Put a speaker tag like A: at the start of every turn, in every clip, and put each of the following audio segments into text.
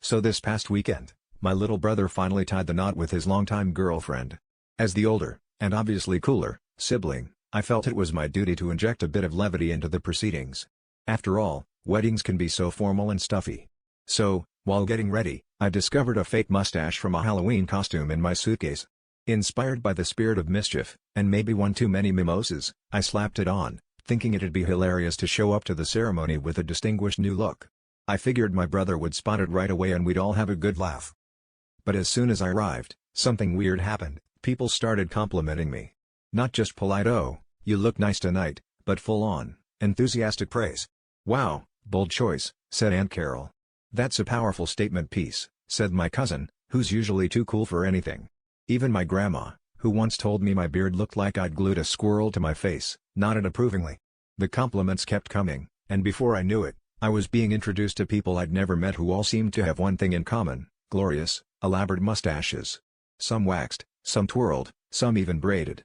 A: So this past weekend, my little brother finally tied the knot with his longtime girlfriend. As the older, and obviously cooler, sibling, I felt it was my duty to inject a bit of levity into the proceedings. After all, weddings can be so formal and stuffy. So, while getting ready, I discovered a fake mustache from a Halloween costume in my suitcase. Inspired by the spirit of mischief, and maybe one too many mimosas, I slapped it on, thinking it'd be hilarious to show up to the ceremony with a distinguished new look. I figured my brother would spot it right away and we'd all have a good laugh. But as soon as I arrived, something weird happened. People started complimenting me. Not just polite "oh, you look nice tonight," but full-on, enthusiastic praise. "Wow, bold choice," said Aunt Carol. "That's a powerful statement piece," said my cousin, who's usually too cool for anything. Even my grandma, who once told me my beard looked like I'd glued a squirrel to my face, nodded approvingly. The compliments kept coming, and before I knew it, I was being introduced to people I'd never met who all seemed to have one thing in common: glorious, elaborate mustaches. Some waxed, some twirled, some even braided.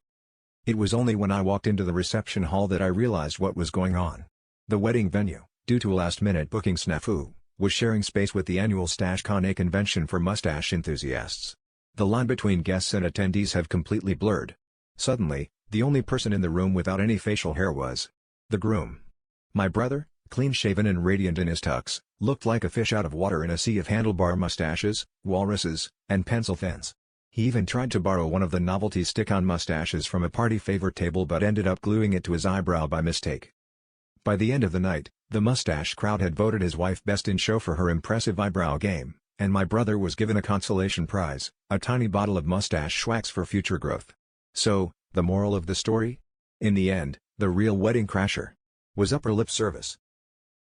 A: It was only when I walked into the reception hall that I realized what was going on. The wedding venue, due to a last-minute booking snafu, was sharing space with the annual Stache convention for mustache enthusiasts. The line between guests and attendees have completely blurred. Suddenly, the only person in the room without any facial hair was the groom. My brother, clean-shaven and radiant in his tux, looked like a fish out of water in a sea of handlebar mustaches, walruses, and pencil fins. He even tried to borrow one of the novelty stick-on mustaches from a party favor table but ended up gluing it to his eyebrow by mistake. By the end of the night, the mustache crowd had voted his wife best in show for her impressive eyebrow game, and my brother was given a consolation prize, a tiny bottle of mustache schwacks for future growth. So, the moral of the story? In the end, the real wedding crasher was upper lip service.